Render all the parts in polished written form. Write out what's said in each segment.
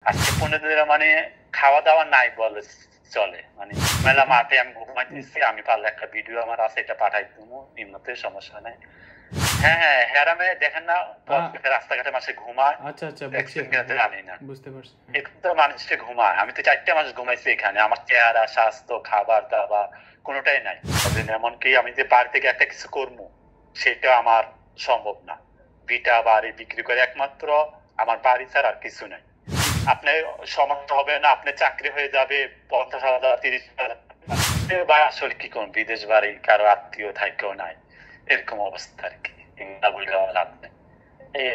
আজকে 15 দিন মানে খাওয়া দাওয়া নাই বলে চলে। মানে মেলা মাঠে আমি ঘুমাইতেছি, আমি পারলে একটা ভিডিও আমার আছে এটা পাঠাই দেবো, এমনিতে সমস্যা নাই। হ্যাঁ হ্যাঁ হেরামে দেখেন না রাস্তাঘাটে মাসে ঘুমায়। আচ্ছা আচ্ছা দেখছেন কিনা জানি না, বুঝতে পারছি। এখন তো মানুষে ঘুমায়, আমি তো 4টা মাস ঘুমাইছি এখানে। আমার চেহারা, স্বাস্থ্য, খাবার দাবার কোনোটাই নাই। এমনকি আমি যে বাড়ি থেকে একটা কিছু করবো সেটা আমার সম্ভব না। ভিটা বাড়ি বিক্রি করে একমাত্র আমার বাড়ি ছাড়া আর কিছু নাই। আপনি সমস্যা হবে না, আপনি চাকরি হয়ে যাবে 50,000 30,000 ভাই। আসলে কি কোন বিদেশ বাড়ি কারো আত্মীয় থাকেও নাই, এরকম অবস্থা আর কি। লাভ নেই,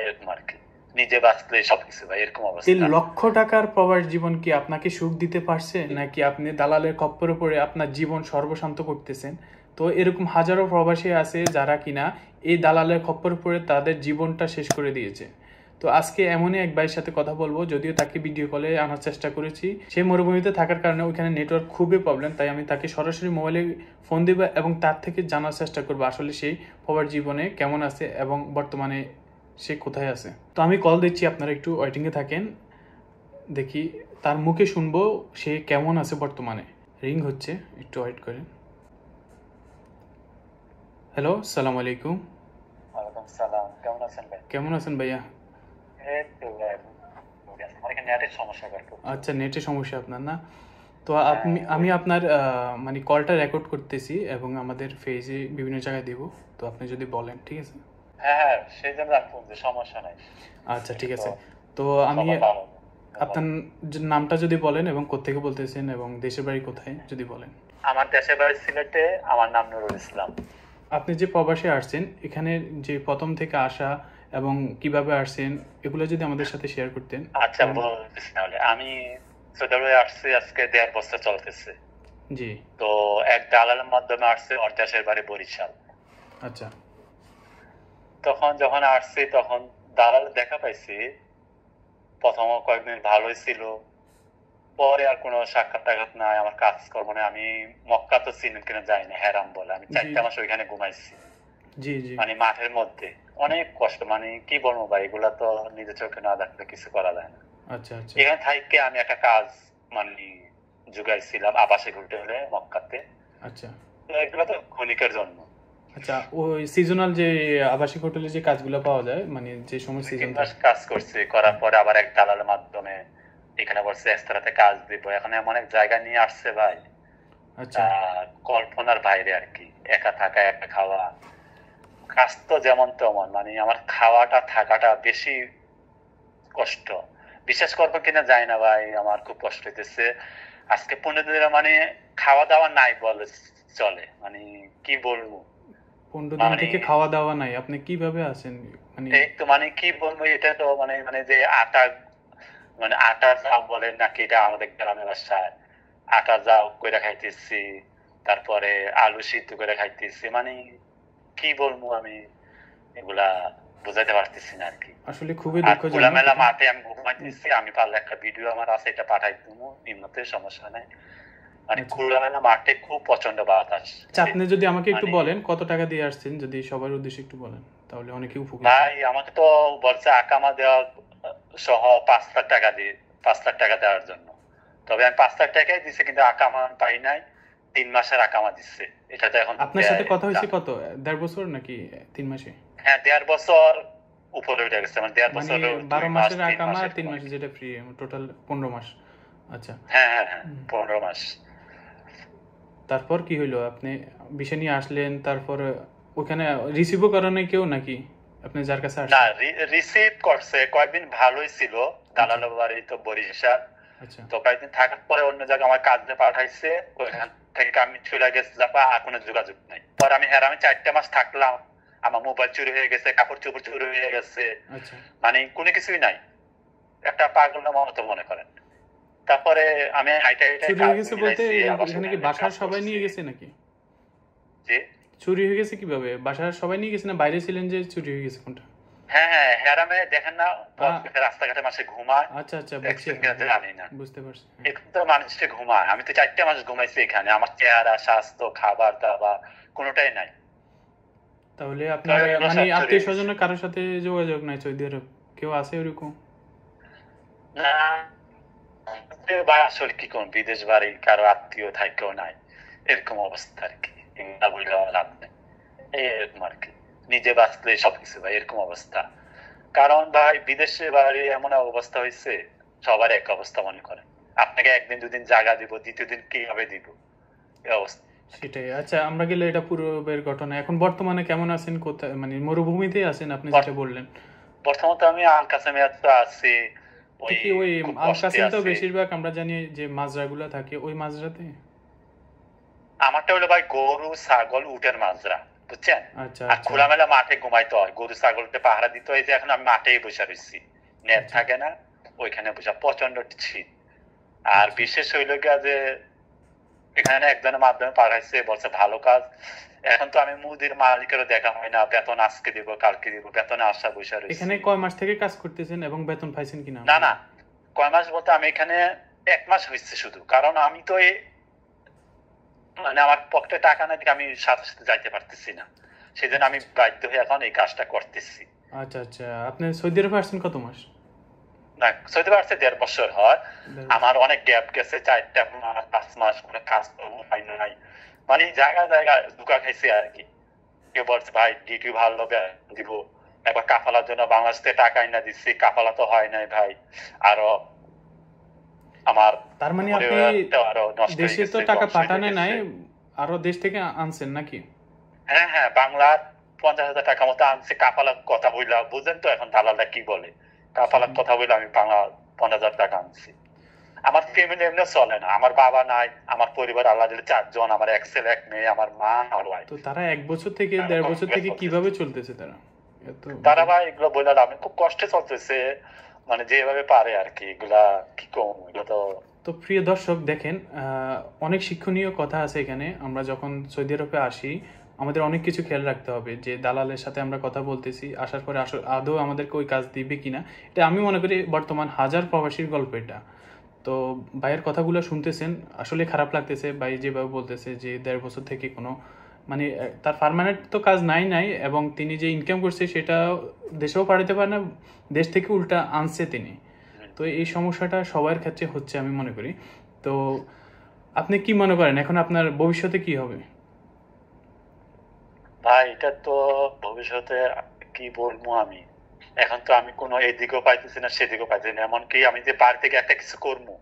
এরকম আর কি। নিজে বাঁচলে সবকিছু ভাই, এরকম অবস্থা। 3 লক্ষ টাকার প্রবাস জীবন কি আপনাকে সুখ দিতে পারছে, নাকি আপনি দালালের খপ্পরে পড়ে আপনার জীবন সর্বশান্ত করতেছেন? তো এরকম হাজারো প্রবাসী আছে যারা কিনা এই দালালের খপ্পরে পড়ে তাদের জীবনটা শেষ করে দিয়েছে। তো আজকে এমনই এক ভাইয়ের সাথে কথা বলবো, যদিও তাকে ভিডিও কলে আনার চেষ্টা করেছি। সে মরুভূমিতে থাকার কারণে ওইখানে নেটওয়ার্ক খুবই প্রবলেম, তাই আমি তাকে সরাসরি মোবাইলে ফোন দেব এবং তার থেকে জানার চেষ্টা করবো আসলে সেই প্রবাস জীবনে কেমন আছে এবং বর্তমানে সে কোথায় আছে। তো আমি কল দিচ্ছি, আপনারা একটু ওয়েটিংয়ে থাকেন, দেখি তার মুখে শুনবো সে কেমন আছে বর্তমানে। রিং হচ্ছে, একটু ওয়েট করেন। হ্যালো, আসসালামু আলাইকুম। ওয়ালাইকুম সালাম, কেমন আছেন ভাই? কেমন আছেন ভাইয়া? এই তো ভাই, আমার এখানে নেটের সমস্যা করে। আচ্ছা, নেটের সমস্যা আপনার না? তো আমি আপনার মানে কলটা রেকর্ড করতেছি এবং আমাদের ফেজে বিভিন্ন জায়গায় দিব। তো আপনি যদি বলেন, ঠিক আছে? হ্যাঁ হ্যাঁ, সেই জন্য রাখুন, সমস্যা নাই। আচ্ছা ঠিক আছে। তো আমি আপনার নামটা যদি বলেন এবং কোত্থেকে বলতেছেন এবং দেশের বাড়ি কোথায় যদি বলেন। আমার দেশের বাড়ি সিলেটে, আমার নাম নুরুল ইসলাম। আপনি যে প্রবাসে আসছেন, এখানে যে প্রথম থেকে আসা এবং কিভাবে আসছেন এগুলো যদি আমাদের সাথে শেয়ার করতেন। আচ্ছা বলতেছি তাহলে। আমি সৌদি আরবে আসছি আজকে 1.5 বছর চলতেছে। জি। তো এক দালালের মাধ্যমে আসছে, ওর দেশের বাড়ি বরিশাল। আচ্ছা। তখন যখন আসছি তখন দালাল দেখা পাইছি, প্রথম কয়েকদিন ভালোই ছিল, পরে আর কোনো সাক্ষাৎ টাক্ষাৎ নাই, আমার কাজকর্ম নেই। আমি মক্কা তো চিনেন কিনা যাই না, হেরাম বলে আমি 4টা মাস ওইখানে ঘুমাইছি। জি জি। মানে মাঠের মধ্যে অনেক কষ্ট, মানে কি বলবো ভাই, এগুলা তো নিজের চোখে না দেখলে কিছু করা যায় না। আচ্ছা আচ্ছা। এখানে থাইকে আমি একটা কাজ মানে জুগাইছিলাম আবাসিক হোটেলে মক্কাতে। আচ্ছা। তো এগুলো তো ক্ষণিকের জন্য। আচ্ছা, ওই সিজনাল যে আবাসিক হোটেলে যে কাজগুলো পাওয়া যায়, মানে যে সময় সিজন কাজ করছি, করার পরে আবার এক দালালের মাধ্যমে এখানে বলছে এক্সট্রাতে কাজ দিব। এখন এমন এক জায়গা নিয়ে আসছে ভাই, আচ্ছা, কল্পনার বাইরে আর কি। একা থাকা, একা খাওয়া, কাজ তো যেমন তেমন, মানে আমার খাওয়াটা থাকাটা বেশি কষ্ট। বিশ্বাস করবো কিনা যায় না ভাই, আমার খুব কষ্ট হইতেছে। আজকে 15 দিন মানে খাওয়া দাওয়া নাই বলে চলে। মানে কি বলবো, 15 দিন থেকে খাওয়া দাওয়া নাই, আপনি কিভাবে আছেন? মানে এই তো মানে কি বলবো, এটা তো মানে মানে যে আটা, মানে আটা যাও বলে নাকি, এটা আমাদের গ্রামের ভাষায় আটা যাও করে খাইতেছি, তারপরে আলু সিদ্ধ করে খাইতেছি। মানে কি বলবো আমি, এগুলা বুঝাইতে পারতেছি না আর কি। আসলে খুবই আর দুঃখজনক। খোলামেলা মাঠে আমি ঘুমাইতেছি, আমি পারলে একটা ভিডিও আমার আছে এটা পাঠাই দেবো, এমনিতে সমস্যা নাই। মানে খোলামেলা মাঠে খুব প্রচন্ড বাতাস। আচ্ছা, আপনি যদি আমাকে একটু বলেন কত টাকা দিয়ে আসছেন, যদি সবার উদ্দেশ্যে একটু বলেন তাহলে অনেকেই উপকৃত। ভাই আমাকে তো বলছে আকামা দেওয়া সহ 5 লাখ টাকা দিয়ে, 5 লাখ টাকা দেওয়ার জন্য। তবে আমি 5 লাখ টাকাই দিচ্ছি, কিন্তু আকামা পাই নাই। 3 মাসের আকামা দিচ্ছে। এটা তো এখন আপনার সাথে কথা হয়েছে কত, 1.5 বছর নাকি 3 মাসে? হ্যাঁ 1.5 বছর উপরে উঠে গেছে। মানে 1.5 বছর 12 মাসের আকামা, 3 মাসে যেটা ফ্রি, টোটাল 15 মাস। আচ্ছা। হ্যাঁ হ্যাঁ হ্যাঁ, 15 মাস। তারপর কি হইলো? আপনি বিষয় নিয়ে আসলেন, তারপর ওখানে রিসিভও করা নাই কেউ নাকি আপনি যার কাছে আসলেন? না, রিসিভ করছে, কয়েকদিন ভালোই ছিল। দালালের বাড়ি তো বরিশাল। আচ্ছা। তো কয়েকদিন থাকার পরে অন্য জায়গায় আমার কাজে পাঠাইছে, ওইখান থেকে আমি চলে গেছি, আর কোনো যোগাযোগ নাই। পরে আমি আমি 4টা মাস থাকলাম, আমার মোবাইল চুরি হয়ে গেছে, কাপড় চোপড় চুরি হয়ে গেছে, মানে কোনো কিছুই নাই, একটা পাগলের মতো মনে করেন। তারপরে আমি হাইটা হাইটা চুরি হয়ে গেছে বলতে এখানে কি বাসার সবাই নিয়ে গেছে নাকি? জি। চুরি হয়ে গেছে কিভাবে? বাসার সবাই নিয়ে গেছে না বাইরে ছিলেন যে চুরি হয়ে গেছে কোনটা? হ্যাঁ হ্যাঁ হেরামে দেখেন না রাস্তাঘাটে মাসে ঘুমায়। আচ্ছা আচ্ছা, জানি না, বুঝতে পারছি। এখন তো মানুষে ঘুমায়, আমি তো 4টা মাস ঘুমাইছি এখানে। আমার চেহারা, স্বাস্থ্য, খাবার দাবার কোনোটাই নাই। তাহলে আপনার মানে আত্মীয় স্বজনের কারোর সাথে যোগাযোগ নাই সৌদি আরব? কেউ আছে ওরকম? না, ভাই আসলে কি কোন বিদেশ বাড়ি কারো আত্মীয় থাকেও নাই, এরকম অবস্থা আর কি। না বললে লাভ নেই, এরকম আর কি। নিজে বাঁচলে সবকিছু ভাই, এরকম অবস্থা। কারণ ভাই বিদেশে বাড়ি এমন অবস্থা হয়েছে, সবার এক অবস্থা মনে করেন। আপনাকে একদিন দুদিন জায়গা দিব, দ্বিতীয় দিন কিভাবে দিব, এই অবস্থা। সেটাই। আচ্ছা, আমরা গেলে এটা পূর্বের ঘটনা। এখন বর্তমানে কেমন আছেন? কোথায়, মানে মরুভূমিতে আছেন আপনি যেটা বললেন? বর্তমানে তো আমি আল কাসেমে আছি, ওই কি ওই খুব আল কষ্টে কাসিম তো আছি। বেশিরভাগ আমরা জানি যে মাজরাগুলো থাকে ওই মাজরাতে। আমারটা হলো ভাই গরু ছাগল উটের মাজরা, বুঝছেন? আচ্ছা আর আচ্ছা খোলামেলা মাঠে ঘুমাইতে হয়, গরু ছাগলকে পাহারা দিতে হয়। যে এখন আমি মাঠেই বসে রয়েছি, নেট আচ্ছা থাকে না, ওইখানে বসে প্রচন্ড শীত। আর আচ্ছা। বিশেষ হইল গিয়া যে এখানে একজনের মাধ্যমে পাঠাইছে, বলছে ভালো কাজ। এখন তো আমি মুদির মালিকেরও দেখা হয় না, বেতন আজকে দিব কালকে দিব, বেতনে আশা বসে রয়েছি। এখানে কয় মাস থেকে কাজ করতেছেন এবং বেতন পাইছেন কিনা? না না, কয় মাস বলতে আমি এখানে 1 মাস হয়েছে শুধু। কারণ আমি তো মানে আমার পকেটে টাকা নাই, আমি সাথে সাথে যাইতে পারতেছি না, সেই জন্য আমি বাধ্য হয়ে এখন এই কাজটা করতেছি। আচ্ছা আচ্ছা। আপনি সৌদি আরবে আসছেন কত মাস? না, সৌদি আরবে 1.5 বছর হয়। আমার অনেক গ্যাপ গেছে, 4টা মাস 5 মাস করে কাজ করবো পাই নাই। মানে জায়গায় জায়গায় ধোঁকা খাইছে আর কি। কেউ বলছে ভাই ডিউটি ভালো দিব, একবার কাফালার জন্য বাংলাদেশ থেকে টাকা এনে দিচ্ছি, কাফালা তো হয় নাই ভাই। আরো আমার তার মানে আপনি পরিবারটাও আরো নষ্ট হয়ে দেশে তো গেছে, টাকা ধ্বংস হয়ে পাঠানে নাই, গেছে। আরো দেশ থেকে আনছেন নাকি? হ্যাঁ হ্যাঁ, বাংলার 50,000 টাকা মতো আনছে কাফালার কথা বইলা। বুঝেন তো এখন দালালরা কি বলে, কাফালার কথা বইলা আমি বাংলা 50,000 টাকা আনছি। আমার ফ্যামিলি এমনি চলে না, আমার বাবা নাই, আমার পরিবার আল্লাহ দিলে 4 জন, আমার এক ছেলে এক মেয়ে, আমার মা আর ওয়াইফ। তো তারা 1 বছর থেকে 1.5 বছর থেকে কিভাবে চলতেছে তারা? তারা ভাই এগুলো বললে আমি খুব কষ্টে চলতেছে, মানে যেভাবে পারে আর কি। এগুলা কি কম, এগুলো তো। তো প্রিয় দর্শক দেখেন, অনেক শিক্ষণীয় কথা আছে এখানে। আমরা যখন সৌদি আরবে আসি আমাদের অনেক কিছু খেয়াল রাখতে হবে, যে দালালের সাথে আমরা কথা বলতেছি, আসার পরে আদৌ আমাদেরকে ওই কাজ দিবে কিনা। এটা আমি মনে করি বর্তমান হাজার প্রবাসীর গল্প এটা। তো ভাইয়ের কথাগুলো শুনতেছেন, আসলে খারাপ লাগতেছে। ভাই যেভাবে বলতেছে যে 1.5 বছর থেকে কোনো মানে তার পার্মানেন্ট তো কাজ নাই এবং তিনি যে ইনকাম করছে সেটা দেশেও পাঠাতে পারে না, দেশ থেকে উল্টা আনছে তিনি। তো এই সমস্যাটা সবার ক্ষেত্রে হচ্ছে আমি মনে করি। তো আপনি কি মনে করেন এখন আপনার ভবিষ্যতে কি হবে? ভাই এটা তো ভবিষ্যতে কি বলবো আমি, এখন তো আমি কোনো এদিকেও পাইতেছি না সেদিকেও পাইতেছি না। এমনকি আমি যে বাড়ি থেকে একটা কিছু করবো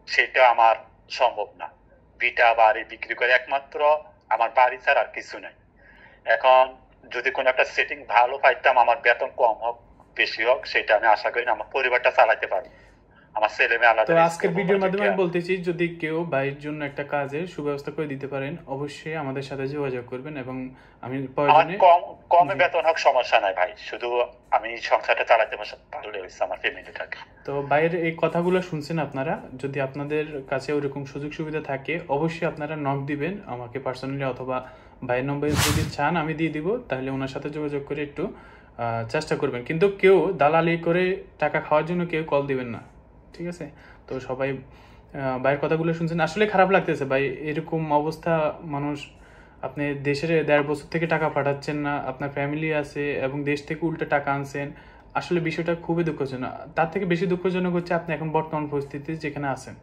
সেটা আমার সম্ভব না। ভিটা বাড়ি বিক্রি করে একমাত্র আমার বাড়ি ছাড়া আর কিছু নাই। এখন যদি কোনো একটা সেটিং ভালো পাইতাম, আমার বেতন কম হোক বেশি হোক সেটা আমি আশা করি না, আমার পরিবারটা চালাতে পারবো, আমার ছেলে মেয়ে তো আলাদা আজকের ভিডিওর মাধ্যমে আমি বলতেছি, যদি কেউ ভাইয়ের জন্য একটা কাজের সুব্যবস্থা করে দিতে পারেন অবশ্যই আমাদের সাথে যোগাযোগ করবেন এবং আমি আমার প্রয়োজনে কমে বেতন হোক সমস্যা নাই ভাই, শুধু আমি সংসারটা চালাতে পারলে হয়েছে আমার ফ্যামিলিটাকে। তো ভাইয়ের এই কথাগুলো শুনছেন আপনারা। যদি আপনাদের কাছে ওরকম সুযোগ সুবিধা থাকে অবশ্যই আপনারা নক দিবেন আমাকে পার্সোনালি, অথবা ভাইয়ের নম্বর যদি চান আমি দিয়ে দিব, তাহলে ওনার সাথে যোগাযোগ করে একটু চেষ্টা করবেন। কিন্তু কেউ দালালি করে টাকা খাওয়ার জন্য কেউ কল দিবেন না, ঠিক আছে? তো সবাই ভাইয়ের কথাগুলো শুনছেন, আসলে খারাপ লাগতেছে ভাই এরকম অবস্থা। মানুষ, আপনি দেশের 1.5 বছর থেকে টাকা পাঠাচ্ছেন না, আপনার ফ্যামিলি আছে এবং দেশ থেকে উল্টে টাকা আনছেন। আসলে বিষয়টা খুবই দুঃখজনক। তার থেকে বেশি দুঃখজনক হচ্ছে আপনি এখন বর্তমান পরিস্থিতি যেখানে আছেন,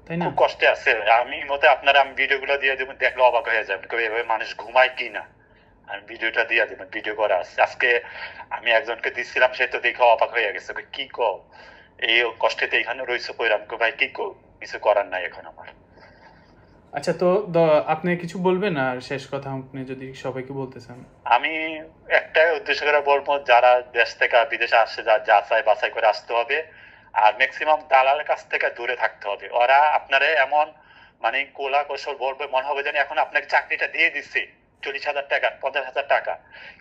তাই না? খুব কষ্টে আছে আমি মতে আপনারা, আমি ভিডিওগুলো দিয়ে দেবেন, দেখলে অবাক হয়ে যাবেন এভাবে মানুষ ঘুমায় কি না। আমি ভিডিওটা দিয়ে দেবেন, ভিডিও করা আছে আজকে। আমি একজনকে দিচ্ছিলাম, সে তো দেখে অবাক হয়ে গেছে, কি কো এই কষ্টেতে এখানে রয়েছে কইরাম, ভাই কি কো, কিছু করার নাই এখন আমার। আচ্ছা, তো আপনি কিছু বলবেন আর শেষ কথা আপনি যদি সবাইকে বলতে চান? আমি একটাই উদ্দেশ্য করে বলবো, যারা দেশ থেকে বিদেশে আসছে যাচাই বাছাই করে আসতে হবে, আর ম্যাক্সিমাম দালালের কাছ থেকে দূরে থাকতে হবে। ওরা আপনারে এমন মানে কোলা কৌশল বলবে, মনে হবে যেন এখন আপনাকে চাকরিটা দিয়ে দিচ্ছে 40,000 টাকা 50,000 টাকা,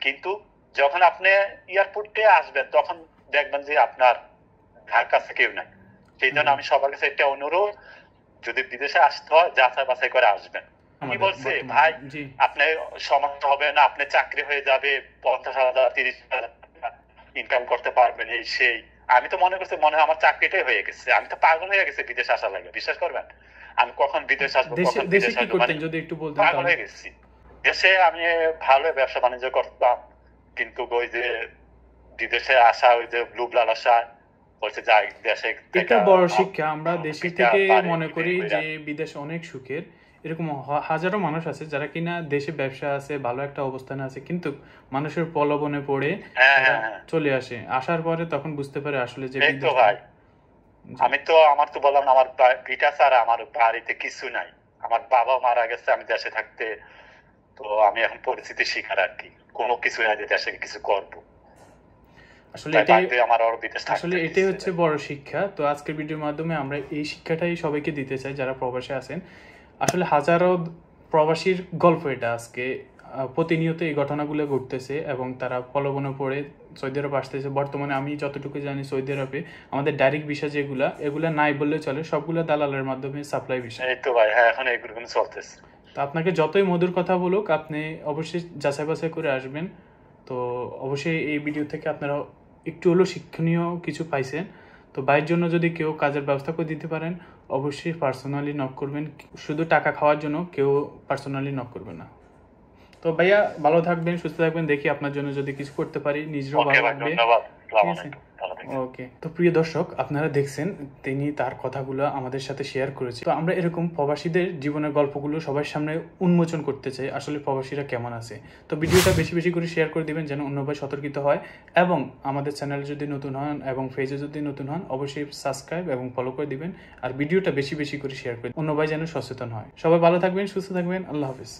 কিন্তু যখন আপনি এয়ারপোর্টে আসবেন তখন দেখবেন যে আপনার ধার কাছে কেউ নাই। সেই জন্য আমি সবার কাছে একটা অনুরোধ, যদি বিদেশে আসতে হয় যাচাই বাছাই করে আসবেন। কি বলছে ভাই, আপনার সমস্যা হবে না, আপনি চাকরি হয়ে যাবে, 50,000 30,000 ইনকাম করতে পারবেন এই সেই। আমি তো মনে করছি মনে হয় আমার চাকরিটাই হয়ে গেছে, আমি তো পাগল হয়ে গেছি বিদেশ আসা লাগে, বিশ্বাস করবেন। আমি কখন বিদেশ আসবো কখন বিদেশ আসবো, মানে যদি একটু বলতেন। পাগল হয়ে গেছি। দেশে আমি ভালো ব্যবসা বাণিজ্য করতাম, কিন্তু ওই যে বিদেশে আসা, ওই যে ব্লু লালসা, বলছে যাই দেশে এটা বড় শিক্ষা। আমরা দেশে থেকে বাড়ি মনে করি বিল্ডিং যে কইরা। বিদেশে অনেক সুখের, এরকম হাজারো মানুষ আছে যারা কিনা দেশে ব্যবসা আছে, ভালো একটা অবস্থানে আছে, কিন্তু মানুষের প্রলোভনে পড়ে হ্যাঁ তারা হ্যাঁ হ্যাঁ, চলে আসে। আসার পরে তখন বুঝতে পারে আসলে যে এই তো বিদেশটা। ভাই, জি। আমার তো বললাম না, আমার ভিটা ছাড়া আমার বাড়িতে কিছু নাই। আমার বাবা মারা গেছে আমি দেশে থাকতে, তো আমি এখন পরিস্থিতির শিকার আর কি, কোনো কিছু নাই যে দেশে কিছু করবো, আসলে তাই এটাই বাধ্য আমার আরো বিদেশ থাকতে আসলে এটাই হচ্ছে হচ্ছে ভাই। বড় শিক্ষা। তো আজকের ভিডিওর মাধ্যমে আমরা এই শিক্ষাটাই সবাইকে দিতে চাই যারা প্রবাসে আছেন। আসলে হাজারো প্রবাসীর গল্প এটা আজকে। প্রতিনিয়ত এই ঘটনাগুলো ঘটতেছে এবং তারা প্রলোভনে পড়ে সৌদি আরব আসতেছে। বর্তমানে আমি যতটুকু জানি সৌদি আরবে আমাদের ডাইরেক্ট ভিসা এগুলা নাই বললে চলে, সবগুলো দালালের মাধ্যমে সাপ্লাই ভিসা। এই তো ভাই, হ্যাঁ এখন এইগুলো চলতেছে। তো আপনাকে যতই মধুর কথা বলুক, আপনি অবশ্যই যাচাই বাছাই করে আসবেন। তো অবশ্যই এই ভিডিও থেকে আপনারা একটু হলেও শিক্ষণীয় কিছু পাইছেন। তো ভাইয়ের জন্য যদি কেউ কাজের ব্যবস্থা করে দিতে পারেন, অবশ্যই পার্সোনালি নক করবেন। শুধু টাকা খাওয়ার জন্য কেউ পার্সোনালি নক করবে না। তো ভাইয়া ভালো থাকবেন, সুস্থ থাকবেন। দেখি আপনার জন্য যদি কিছু করতে পারি, নিজেরও ওকে ভালো ভাই, লাগবে। ধন্যবাদ, ঠিক আসসালামু আছে, আলাইকুম, ভালো থাকবেন। ওকে। তো প্রিয় দর্শক, আপনারা দেখছেন তিনি তার কথাগুলো আমাদের সাথে শেয়ার করেছে। তো আমরা এরকম প্রবাসীদের জীবনের গল্পগুলো সবার সামনে উন্মোচন করতে চাই, আসলে প্রবাসীরা কেমন আছে। তো ভিডিওটা বেশি বেশি করে শেয়ার করে দিবেন যেন অন্য ভাই সতর্কিত হয়। এবং আমাদের চ্যানেলে যদি নতুন হন এবং পেজে যদি নতুন হন, অবশ্যই সাবস্ক্রাইব এবং ফলো করে দিবেন। আর ভিডিওটা বেশি বেশি করে শেয়ার করে অন্য ভাই যেন সচেতন হয়। সবাই ভালো থাকবেন, সুস্থ থাকবেন। আল্লাহ হাফিজ।